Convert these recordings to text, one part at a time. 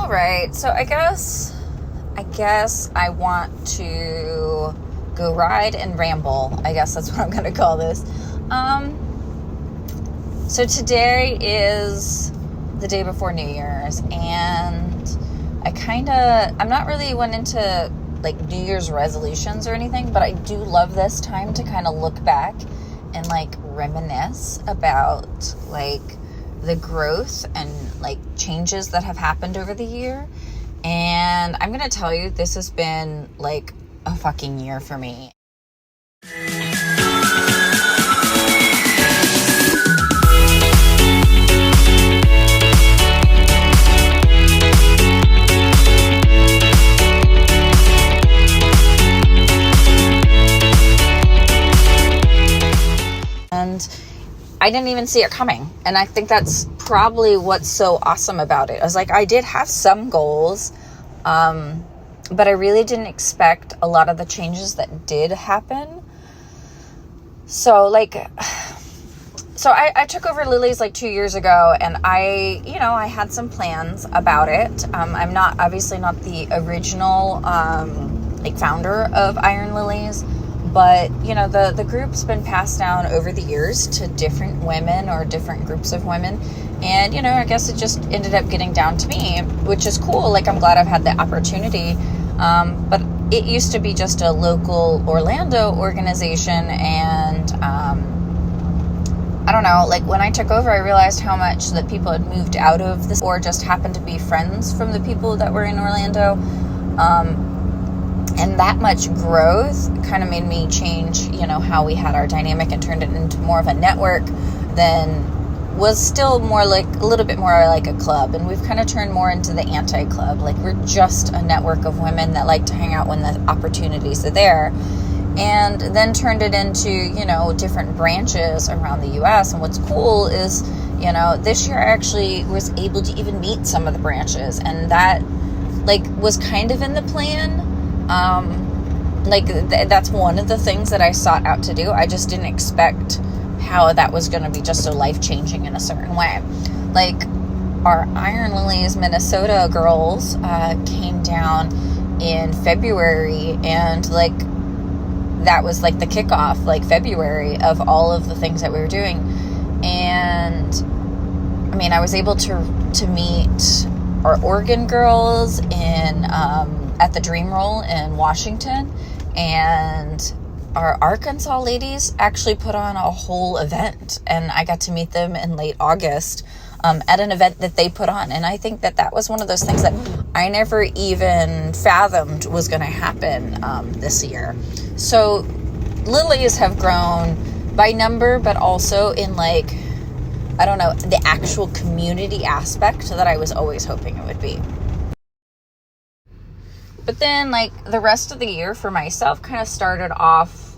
All right, so I guess I want to go ride and ramble. I guess that's what I'm going to call this. So today is the day before New Year's, and I'm not really went into like New Year's resolutions or anything, but I do love this time to kind of look back and like reminisce about like the growth and like changes that have happened over the year. And I'm gonna tell you, this has been like a fucking year for me. And I didn't even see it coming. And I think that's probably what's so awesome about it. I was like, I did have some goals, but I really didn't expect a lot of the changes that did happen. So I took over Lilies like 2 years ago, and I had some plans about it. I'm obviously not the original, founder of Iron Lilies. But, the group's been passed down over the years to different women or different groups of women. And, I guess it just ended up getting down to me, which is cool. Like, I'm glad I've had the opportunity. But it used to be just a local Orlando organization. And, I don't know, like when I took over, I realized how much that people had moved out of this or just happened to be friends from the people that were in Orlando. And that much growth kind of made me change, how we had our dynamic and turned it into more of a network than was still more like a little bit more like a club. And we've kind of turned more into the anti-club. Like we're just a network of women that like to hang out when the opportunities are there. And then turned it into, different branches around the U.S. And what's cool is, this year I actually was able to even meet some of the branches. And that was kind of in the plan. That's one of the things that I sought out to do. I just didn't expect how that was going to be just so life-changing in a certain way. Like, our Iron Lilies Minnesota girls came down in February, and that was the kickoff, February of all of the things that we were doing. And I mean, I was able to meet our Oregon girls in at the Dream Roll in Washington, and our Arkansas ladies actually put on a whole event, and I got to meet them in late August at an event that they put on. And I think that was one of those things that I never even fathomed was going to happen this year. So Lilies have grown by number, but also in the actual community aspect that I was always hoping it would be. But then, the rest of the year for myself kind of started off,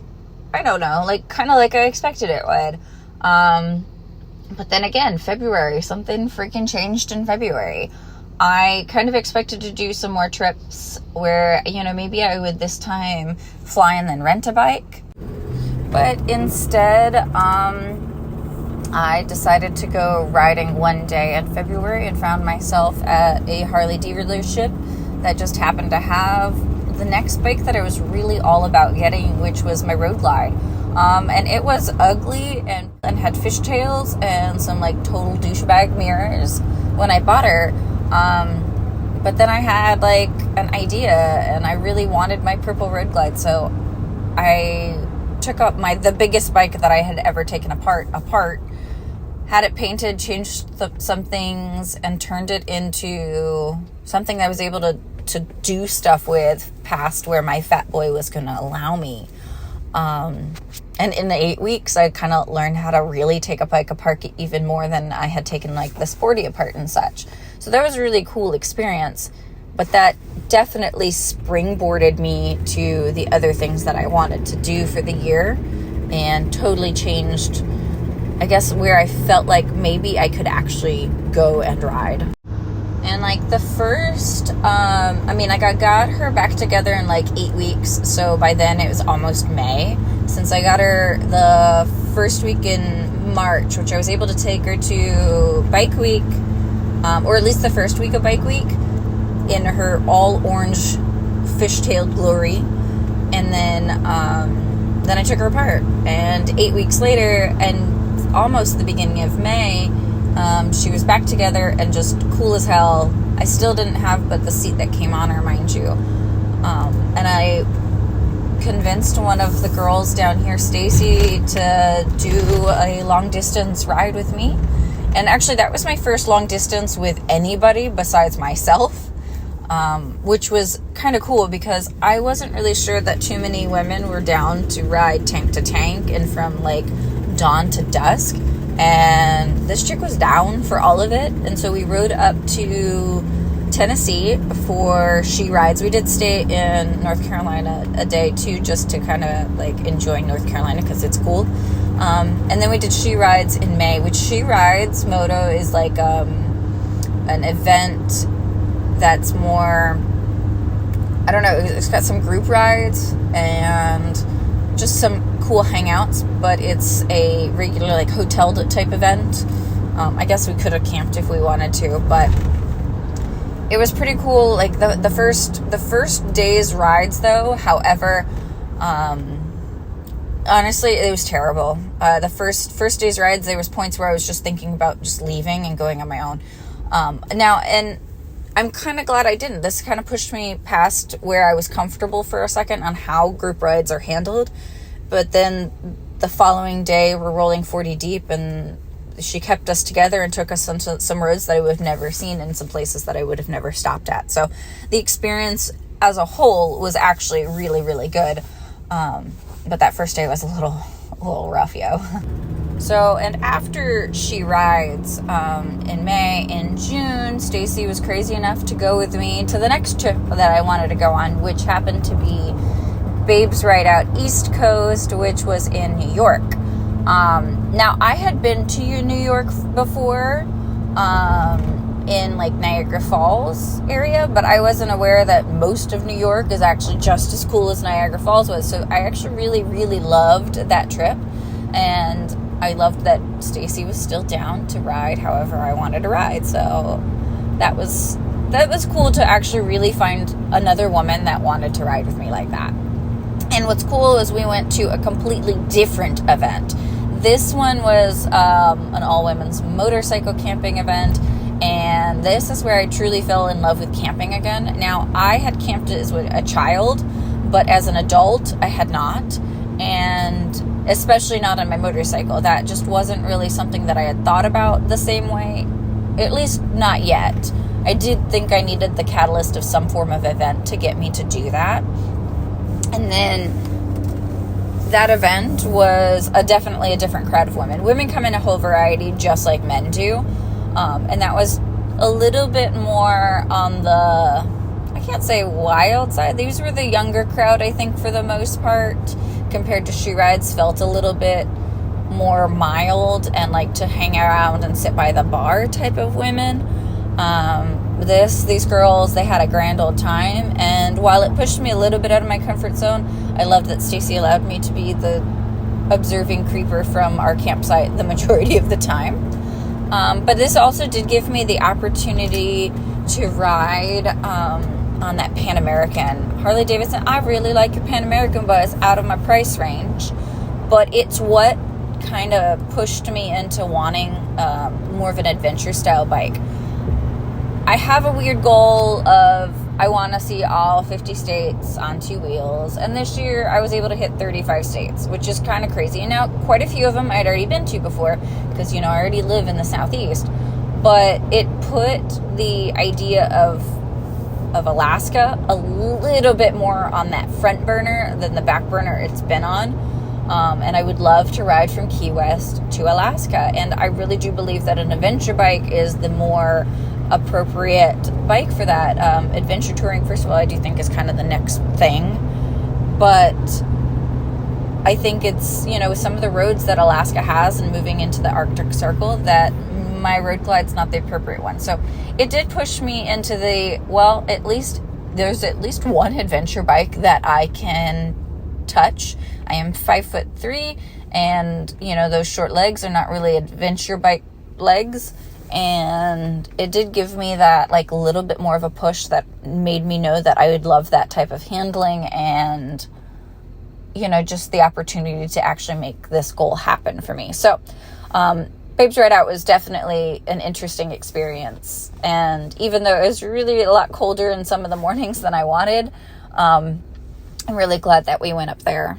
I don't know, kind of like I expected it would. But then again, February, something freaking changed in February. I kind of expected to do some more trips where, maybe I would this time fly and then rent a bike. But instead, I decided to go riding one day in February and found myself at a Harley dealership that just happened to have the next bike that I was really all about getting, which was my Road Glide. And it was ugly and had fishtails and some total douchebag mirrors when I bought her. But then I had an idea, and I really wanted my purple Road Glide, so I took up the biggest bike that I had ever taken apart, had it painted, changed some things, and turned it into something that I was able to do stuff with past where my fat boy was going to allow me. And in the 8 weeks, I kind of learned how to really take a bike apart even more than I had taken the Sporty apart and such. So that was a really cool experience, but that definitely springboarded me to the other things that I wanted to do for the year, and totally changed, I guess, where I felt like maybe I could actually go and ride. And the first, I got her back together in 8 weeks. So by then it was almost May, since I got her the first week in March, which I was able to take her to Bike Week, or at least the first week of Bike Week. in her all orange fishtailed glory. And then I took her apart. And 8 weeks later, and almost the beginning of May, she was back together and just cool as hell. I still didn't have but the seat that came on her, mind you. And I convinced one of the girls down here, Stacy, to do a long distance ride with me. And actually, that was my first long distance with anybody besides myself, which was kind of cool because I wasn't really sure that too many women were down to ride tank to tank and from like dawn to dusk. And this chick was down for all of it. And so we rode up to Tennessee for She Rides. We did stay in North Carolina a day too, just to kind of like enjoy North Carolina because it's cool. And then we did She Rides in May, which She Rides Moto is like an event that's more, I don't know, it's got some group rides and just some cool hangouts, but it's a regular like hotel type event. I guess we could have camped if we wanted to, but it was pretty cool. Like the first day's rides though, however, honestly, it was terrible. The first day's rides, there was points where I was just thinking about just leaving and going on my own. And I'm kind of glad I didn't. This kind of pushed me past where I was comfortable for a second on how group rides are handled. But then the following day, we're rolling 40 deep, and she kept us together and took us on some roads that I would have never seen and some places that I would have never stopped at. So the experience as a whole was actually really, really good. But that first day was a little rough, yo. So, and after She Rides in May, in June, Stacy was crazy enough to go with me to the next trip that I wanted to go on, which happened to be Babes Ride Out East Coast, which was in New York. Now, I had been to New York before in like Niagara Falls area, but I wasn't aware that most of New York is actually just as cool as Niagara Falls was. So I actually really, really loved that trip. And I loved that Stacy was still down to ride however I wanted to ride. So that was cool to actually really find another woman that wanted to ride with me like that. And what's cool is we went to a completely different event. This one was an all-women's motorcycle camping event, and this is where I truly fell in love with camping again. Now, I had camped as a child, but as an adult, I had not, and especially not on my motorcycle. That just wasn't really something that I had thought about the same way, at least not yet. I did think I needed the catalyst of some form of event to get me to do that. And then that event was definitely a different crowd of women. Women come in a whole variety, just like men do. And that was a little bit more on the, I can't say wild side. These were the younger crowd, I think, for the most part, compared to She Rides. Felt a little bit more mild and like to hang around and sit by the bar type of women. These girls, they had a grand old time, and while it pushed me a little bit out of my comfort zone, I loved that Stacy allowed me to be the observing creeper from our campsite the majority of the time. But this also did give me the opportunity to ride on that Pan American Harley Davidson. I really like your Pan American, but it's out of my price range. But it's what kind of pushed me into wanting more of an adventure style bike. I have a weird goal of I want to see all 50 states on two wheels, and this year I was able to hit 35 states, which is kind of crazy. And now quite a few of them I'd already been to before because, I already live in the Southeast, but it put the idea of Alaska a little bit more on that front burner than the back burner it's been on. And I would love to ride from Key West to Alaska. And I really do believe that an adventure bike is the more appropriate bike for that. Adventure touring, first of all, I do think is kind of the next thing. But I think it's, with some of the roads that Alaska has and moving into the Arctic Circle, that my Road Glide's not the appropriate one. So it did push me into there's at least one adventure bike that I can touch. I am 5'3", and those short legs are not really adventure bike legs. And it did give me that like a little bit more of a push that made me know that I would love that type of handling and, you know, just the opportunity to actually make this goal happen for me. So, Babes Ride Out was definitely an interesting experience. And even though it was really a lot colder in some of the mornings than I wanted, I'm really glad that we went up there.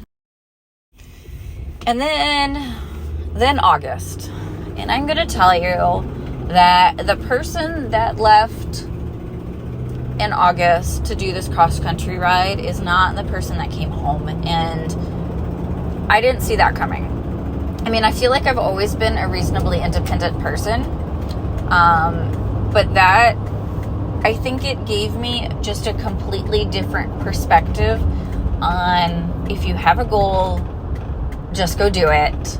And then August. And I'm going to tell you that the person that left in August to do this cross-country ride is not the person that came home. And I didn't see that coming. I mean, I feel like I've always been a reasonably independent person. But that, I think it gave me just a completely different perspective on if you have a goal, just go do it.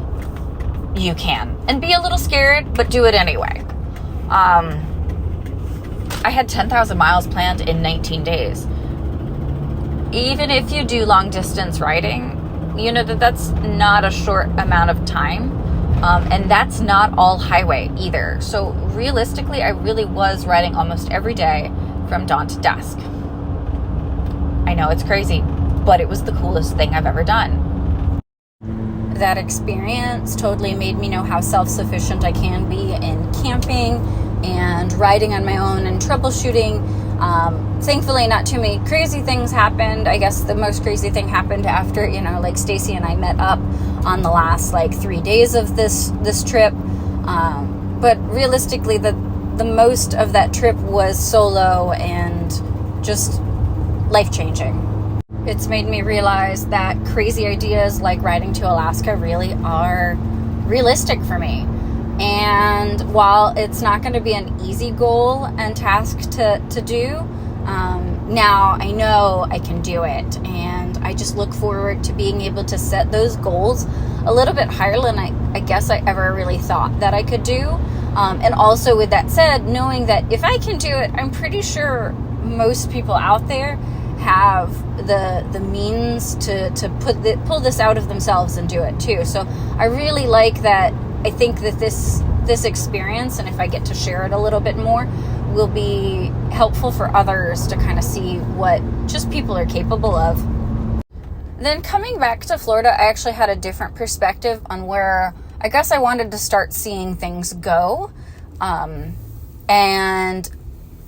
You can. And be a little scared, but do it anyway. I had 10,000 miles planned in 19 days. Even if you do long distance riding, you know that's not a short amount of time. And that's not all highway either. So realistically, I really was riding almost every day from dawn to dusk. I know it's crazy, but it was the coolest thing I've ever done. That experience totally made me know how self-sufficient I can be in camping and riding on my own and troubleshooting. Thankfully, not too many crazy things happened. I guess the most crazy thing happened after, you know, like Stacy and I met up on the last like 3 days of this trip. But realistically, the most of that trip was solo and just life-changing. It's made me realize that crazy ideas like riding to Alaska really are realistic for me. And while it's not going to be an easy goal and task to do, now I know I can do it. And I just look forward to being able to set those goals a little bit higher than I guess I ever really thought that I could do. And also with that said, knowing that if I can do it, I'm pretty sure most people out there have the means to pull this out of themselves and do it too. So I really like that. I think that this experience, and if I get to share it a little bit more, will be helpful for others to kind of see what just people are capable of. Then coming back to Florida, I actually had a different perspective on where I guess I wanted to start seeing things go. And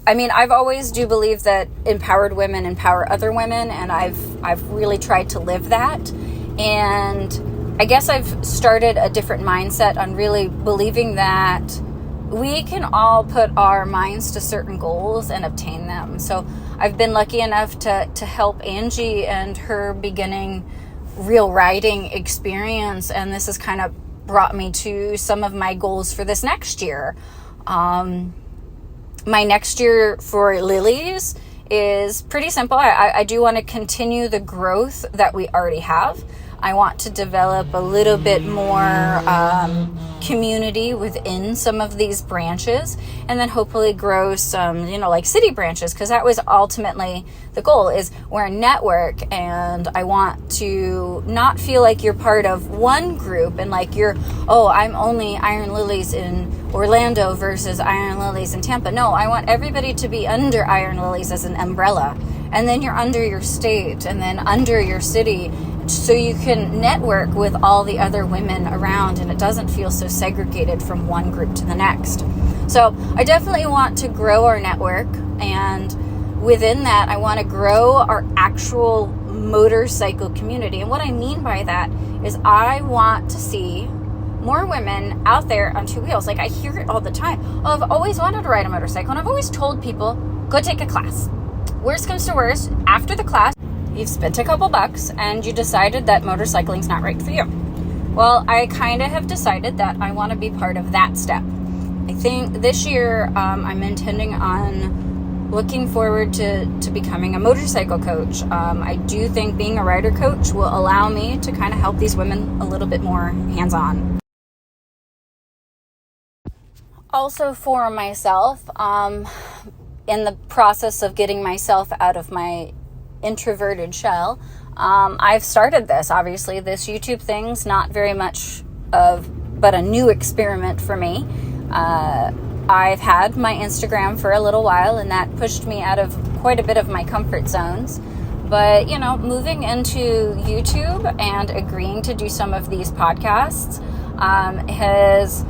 I mean, I've always do believe that empowered women empower other women, and I've really tried to live that. And I guess I've started a different mindset on really believing that we can all put our minds to certain goals and obtain them. So I've been lucky enough to help Angie and her beginning real riding experience, and this has kind of brought me to some of my goals for this next year. My next year for Lilies is pretty simple. I do want to continue the growth that we already have. I want to develop a little bit more community within some of these branches, and then hopefully grow some, like city branches, because that was ultimately the goal. Is we're a network, and I want to not feel like you're part of one group and like I'm only Iron Lilies in Orlando versus Iron Lilies in Tampa. No, I want everybody to be under Iron Lilies as an umbrella, and then you're under your state, and then under your city, so you can network with all the other women around, and it doesn't feel so segregated from one group to the next. So I definitely want to grow our network, and within that, I want to grow our actual motorcycle community. And what I mean by that is I want to see more women out there on two wheels. Like, I hear it all the time. Oh, I've always wanted to ride a motorcycle, and I've always told people, go take a class. Worst comes to worst, after the class, you've spent a couple bucks and you decided that motorcycling's not right for you. Well, I kind of have decided that I want to be part of that step. I think this year I'm intending on looking forward to becoming a motorcycle coach. I do think being a rider coach will allow me to kind of help these women a little bit more hands-on. Also for myself, in the process of getting myself out of my introverted shell, I've started this. Obviously, this YouTube thing's not very much but a new experiment for me. I've had my Instagram for a little while, and that pushed me out of quite a bit of my comfort zones. But, moving into YouTube and agreeing to do some of these podcasts has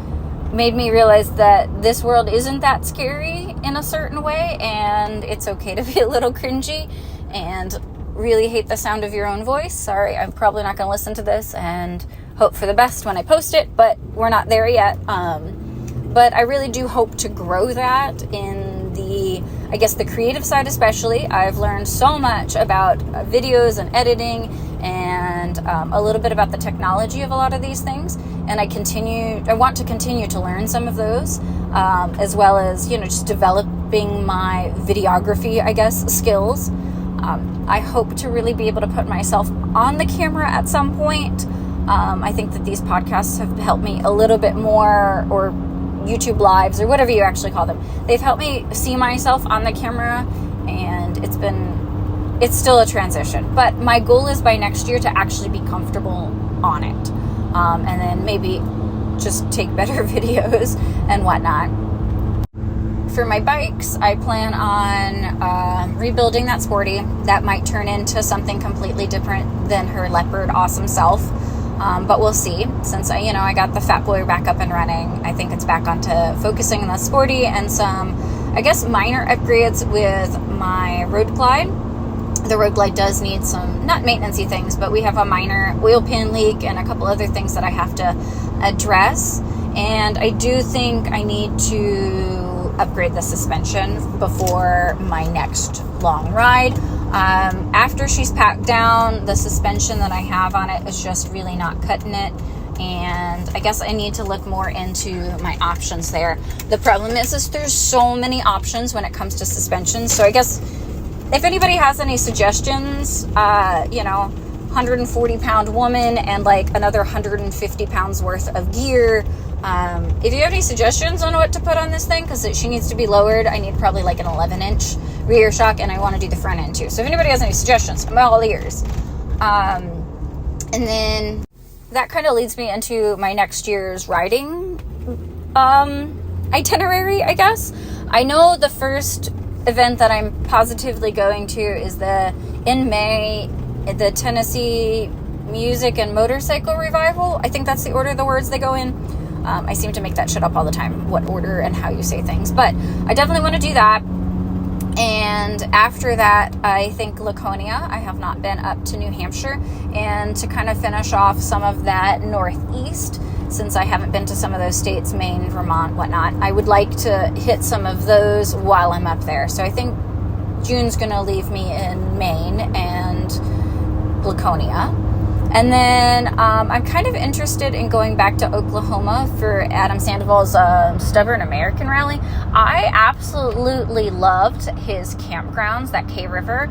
made me realize that this world isn't that scary in a certain way, and it's okay to be a little cringy and really hate the sound of your own voice. Sorry, I'm probably not going to listen to this and hope for the best when I post it, but we're not there yet. But I really do hope to grow that in the creative side especially. I've learned so much about videos and editing and a little bit about the technology of a lot of these things. And I want to continue to learn some of those, as well as, just developing my videography, skills. I hope to really be able to put myself on the camera at some point. I think that these podcasts have helped me a little bit more, or YouTube lives, or whatever you actually call them. They've helped me see myself on the camera, and it's still a transition. But my goal is by next year to actually be comfortable on it. And then maybe just take better videos and whatnot. For my bikes, I plan on rebuilding that Sporty. That might turn into something completely different than her Leopard awesome self. But we'll see. Since I got the Fat Boy back up and running, I think it's back onto focusing on the Sporty and some, minor upgrades with my Road Glide. The Road Glide does need some, not maintenance-y things, but we have a minor oil pan leak and a couple other things that I have to address. And I do think I need to upgrade the suspension before my next long ride. After she's packed down, the suspension that I have on it is just really not cutting it. And I guess I need to look more into my options there. The problem is there's so many options when it comes to suspension. So I guess if anybody has any suggestions, 140-pound woman and another 150 pounds worth of gear. If you have any suggestions on what to put on this thing, because she needs to be lowered, I need probably an 11-inch rear shock, and I want to do the front end too. So if anybody has any suggestions, I'm all ears. And then that kind of leads me into my next year's riding itinerary, I guess. I know the first event that I'm positively going to is in May, the Tennessee Music and Motorcycle Revival. I think that's the order of the words they go in. I seem to make that shit up all the time, what order and how you say things. But I definitely want to do that. And after that, I think Laconia. I have not been up to New Hampshire. And to kind of finish off some of that Northeast, since I haven't been to some of those states, Maine, Vermont, whatnot, I would like to hit some of those while I'm up there. So I think June's going to leave me in Maine and Laconia. And then I'm kind of interested in going back to Oklahoma for Adam Sandoval's Stubborn American Rally. I absolutely loved his campgrounds, that K River.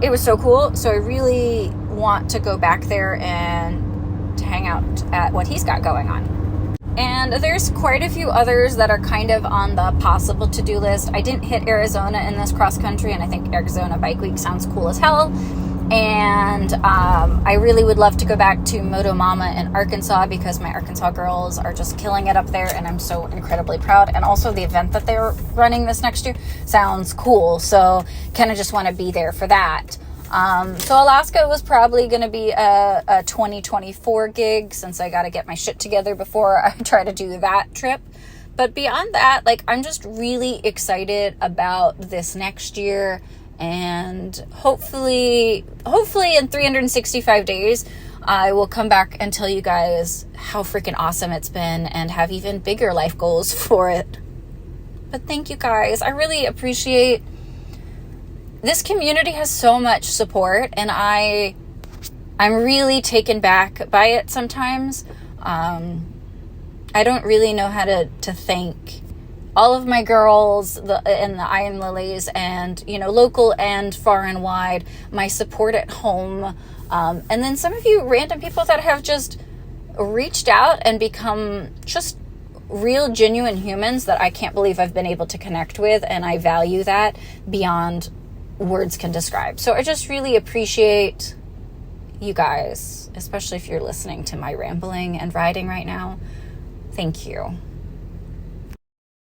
It was so cool. So I really want to go back there and to hang out at what he's got going on. And there's quite a few others that are kind of on the possible to-do list. I didn't hit Arizona in this cross country, and I think Arizona Bike Week sounds cool as hell. And I really would love to go back to Moto Mama in Arkansas, because my Arkansas girls are just killing it up there, and I'm so incredibly proud. And also the event that they're running this next year sounds cool, so kind of just want to be there for that. So Alaska was probably going to be a 2024 gig, since I got to get my shit together before I try to do that trip. But beyond that, I'm just really excited about this next year. And hopefully in 365 days, I will come back and tell you guys how freaking awesome it's been and have even bigger life goals for it. But thank you guys. I really appreciate this community. Has so much support, and I'm really taken back by it sometimes. I don't really know how to thank all of my girls and the Iron Lilies, and local and far and wide, my support at home, and then some of you random people that have just reached out and become just real genuine humans that I can't believe I've been able to connect with, and I value that beyond words can describe. So I just really appreciate you guys, especially if you're listening to my rambling and riding right now. Thank you.